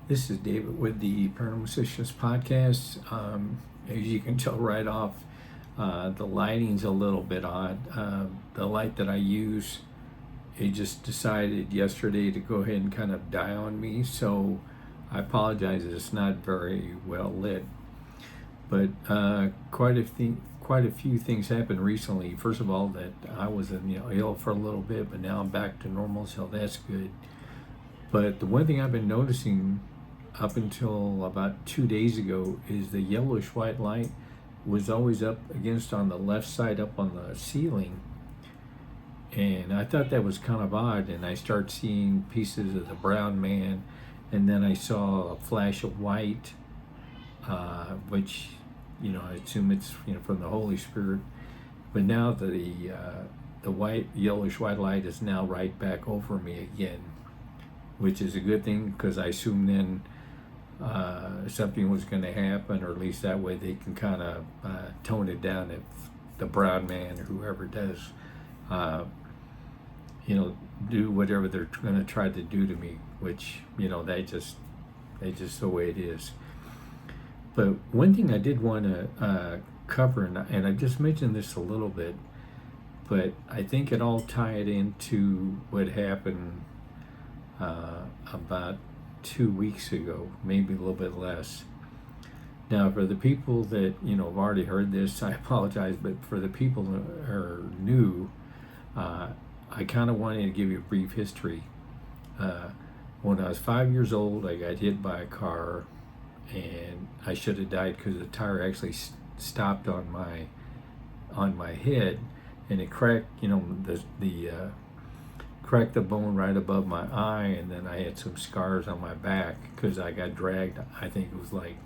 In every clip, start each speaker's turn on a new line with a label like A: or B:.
A: This is David with the Paranormal-Activity podcast. As you can tell right off, the lighting's a little bit odd. The light that I use, it just decided yesterday to go ahead and kind of die on me. So I apologize, it's not very well lit. But quite a few things happened recently. First of all, that I was ill for a little bit, but now I'm back to normal, so that's good. But the one thing I've been noticing up until about 2 days ago is the yellowish white light was always up against on the left side up on the ceiling, and I thought that was kind of odd. And I start seeing pieces of the brown man, and then I saw a flash of white, which I assume it's from the Holy Spirit. But now the white yellowish white light is now right back over me again, which is a good thing, because I assume then something was going to happen, or at least that way they can kind of tone it down if the brown man or whoever does do whatever they're going to try to do to me, which they just the way it is. But one thing I did want to cover, and I just mentioned this a little bit, but I think it all tied into what happened about 2 weeks ago, maybe a little bit less. Now, for the people that have already heard this, I apologize, but for the people that are new, I kind of wanted to give you a brief history. When I was 5 years old, I got hit by a car, and I should have died because the tire actually stopped on my head, and it cracked, cracked the bone right above my eye, and then I had some scars on my back because I got dragged. I think it was like,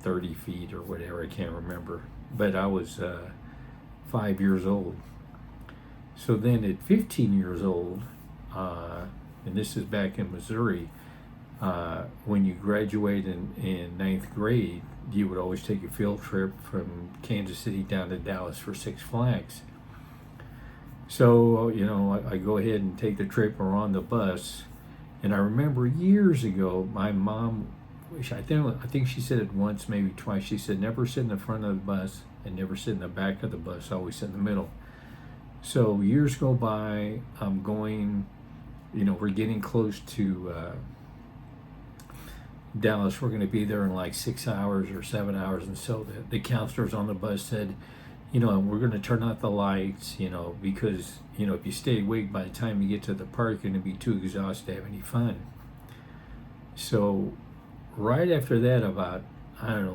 A: 30 feet or whatever, I can't remember, but I was 5 years old. So then at 15 years old, and this is back in Missouri, when you graduate in ninth grade, you would always take a field trip from Kansas City down to Dallas for Six Flags. So, I go ahead and take the trip. Or on the bus, and I remember years ago, my mom, I think she said it once, maybe twice, she said, never sit in the front of the bus and never sit in the back of the bus, always sit in the middle. So years go by, I'm going, we're getting close to Dallas. We're going to be there in like 6 hours or 7 hours, and so the counselors on the bus said, we're going to turn out the lights, because, if you stay awake by the time you get to the park, you're going to be too exhausted to have any fun. So right after that, about,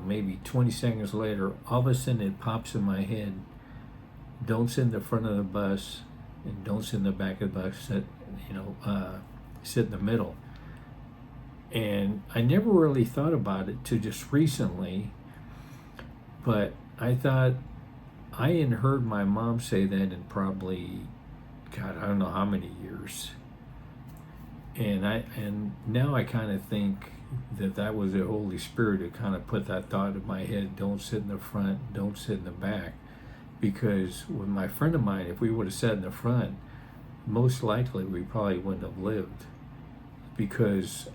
A: maybe 20 seconds later, all of a sudden it pops in my head, don't sit in the front of the bus and don't sit in the back of the bus, sit in the middle. And I never really thought about it till just recently, but I thought, I hadn't heard my mom say that in probably, God, I don't know how many years. And now I kind of think that was the Holy Spirit who kind of put that thought in my head, don't sit in the front, don't sit in the back. Because with my friend of mine, if we would have sat in the front, most likely we probably wouldn't have lived. Because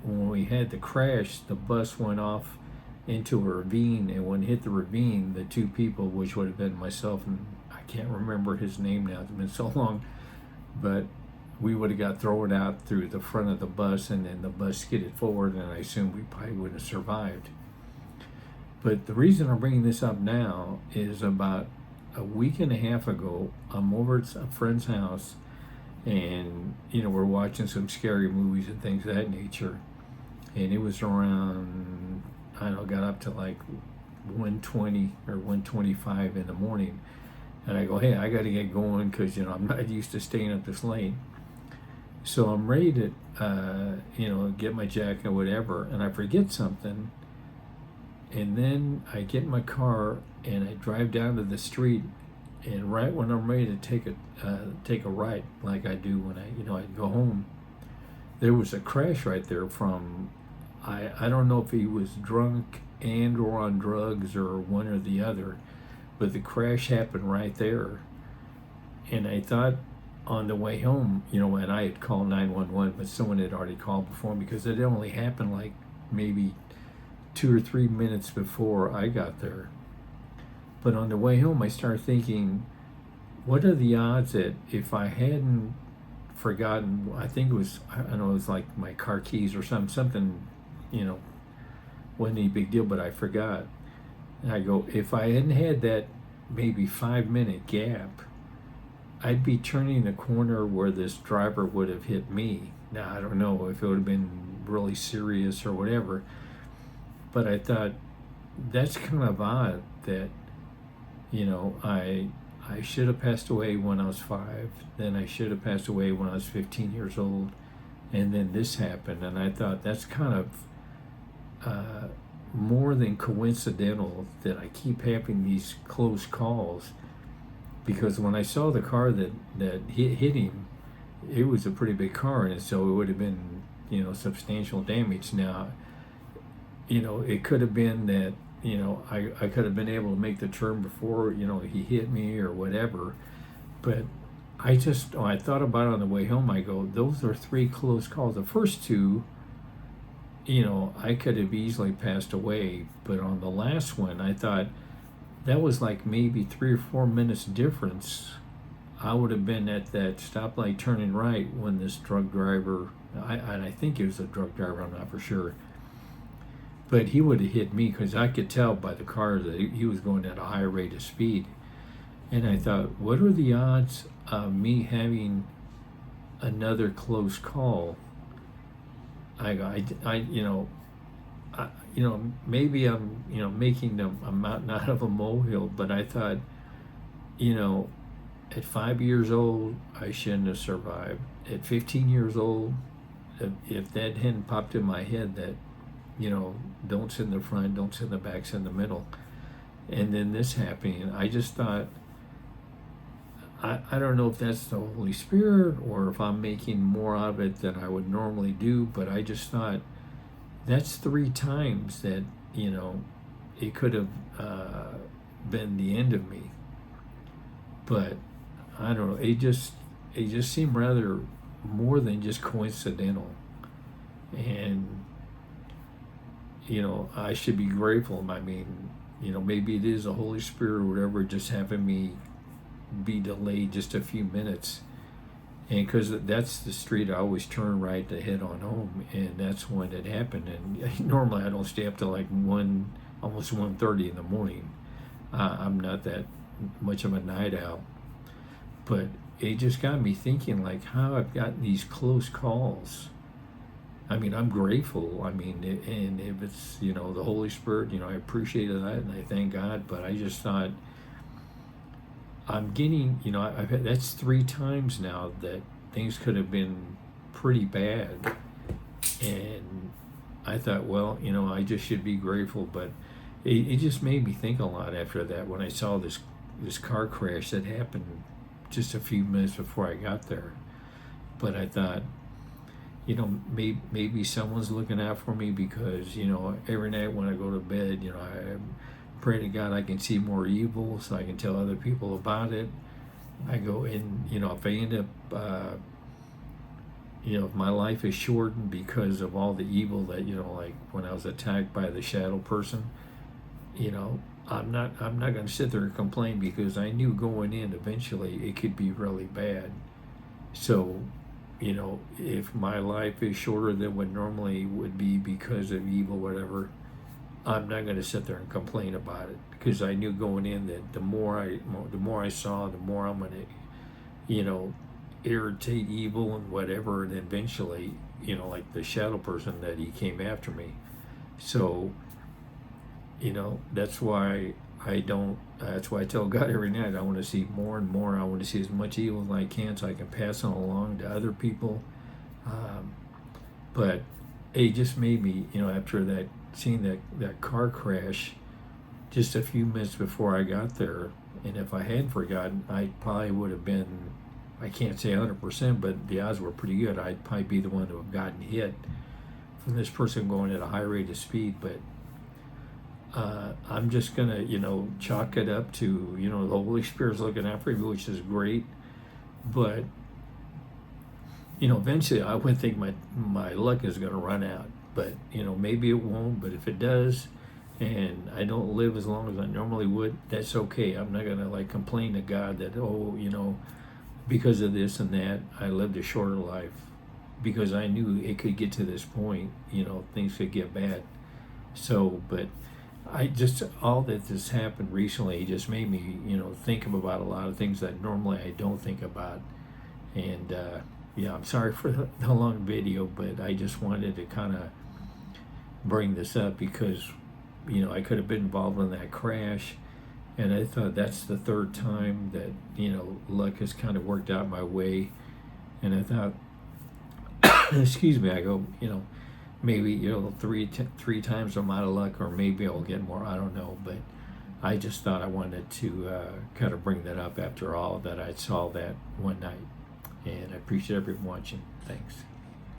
A: when we had the crash, the bus went off into a ravine, and when it hit the ravine, the two people, which would have been myself and I can't remember his name now, it's been so long, but we would have got thrown out through the front of the bus, and then the bus skidded forward, and I assume we probably wouldn't have survived. But the reason I'm bringing this up now is about a week and a half ago, I'm over at a friend's house, and we're watching some scary movies and things of that nature, and it was around, got up to like 1:20 or 1:25 in the morning, and I go, hey, I got to get going because I'm not used to staying up this late. So I'm ready to get my jacket or whatever, and I forget something, and then I get in my car and I drive down to the street, and right when I'm ready to take a right, like I do when I go home, there was a crash right there from, I don't know if he was drunk and or on drugs or one or the other, but the crash happened right there. And I thought, on the way home, and I had called 911, but someone had already called before me because it only happened like maybe 2 or 3 minutes before I got there. But on the way home, I started thinking, what are the odds that if I hadn't forgotten, I think it was, I don't know, it was like my car keys or something, wasn't any big deal, but I forgot. And I go, if I hadn't had that maybe 5-minute gap, I'd be turning the corner where this driver would have hit me. Now, I don't know if it would have been really serious or whatever, but I thought that's kind of odd that, I should have passed away when I was 5, then I should have passed away when I was 15 years old, and then this happened. And I thought that's kind of more than coincidental that I keep having these close calls, because when I saw the car that hit him, it was a pretty big car, and so it would have been, substantial damage. Now, it could have been that, I could have been able to make the turn before, he hit me or whatever. But I thought about it on the way home. I go, those are 3 close calls. The first 2, I could have easily passed away. But on the last one, I thought that was like maybe 3 or 4 minutes difference. I would have been at that stoplight turning right when this drug driver, I think it was a drug driver, I'm not for sure, but he would have hit me because I could tell by the car that he was going at a high rate of speed. And I thought, what are the odds of me having another close call? Maybe I'm, making a mountain out of a molehill, but I thought, at 5 years old, I shouldn't have survived. At 15 years old, if that hadn't popped in my head that, don't sit in the front, don't sit in the back, sit in the middle, and then this happening, I just thought, I don't know if that's the Holy Spirit or if I'm making more of it than I would normally do, but I just thought, that's 3 times that, it could have been the end of me. But I don't know, it just seemed rather more than just coincidental. And, I should be grateful. I mean, maybe it is the Holy Spirit or whatever, just having me be delayed just a few minutes. And because that's the street I always turn right to head on home, and that's when it happened. And normally I don't stay up till like almost 1:30 in the morning. I'm not that much of a night owl, but it just got me thinking, like, how I've gotten these close calls. I mean, I'm grateful. I mean, and if it's, the Holy Spirit, I appreciate that and I thank God, but I just thought, I'm getting, I've had, that's 3 times now that things could have been pretty bad. And I thought, well, I just should be grateful. But it just made me think a lot after that when I saw this car crash that happened just a few minutes before I got there. But I thought, maybe someone's looking out for me, because, every night when I go to bed, I pray to God I can see more evil so I can tell other people about it. I go in, if I end up, if my life is shortened because of all the evil that, like when I was attacked by the shadow person, I'm not going to sit there and complain, because I knew going in eventually it could be really bad. So, if my life is shorter than what normally would be because of evil, whatever, I'm not going to sit there and complain about it, because I knew going in that the more I saw, the more I'm going to, irritate evil and whatever, and eventually, like the shadow person, that he came after me. So, that's why I tell God every night, I want to see more and more. I want to see as much evil as I can so I can pass it along to other people. But it just made me, after seeing that car crash just a few minutes before I got there, and if I had forgotten, I probably would have been, I can't say 100%, but the odds were pretty good. I'd probably be the one who have gotten hit from this person going at a high rate of speed. But I'm just gonna, chalk it up to, the Holy Spirit's looking out for me, which is great. But eventually I would think my luck is going to run out, but maybe it won't. But if it does, and I don't live as long as I normally would, that's okay. I'm not going to like complain to God that, oh, because of this and that, I lived a shorter life, because I knew it could get to this point, things could get bad. So, but all that this happened recently just made me, think about a lot of things that normally I don't think about. And, yeah, I'm sorry for the long video, but I just wanted to kind of bring this up because, I could have been involved in that crash. And I thought that's the third time that, luck has kind of worked out my way. And I thought, excuse me, I go, maybe, three times I'm out of luck, or maybe I'll get more, I don't know. But I just thought I wanted to kind of bring that up after all that I saw that one night. And I appreciate everyone watching. Thanks.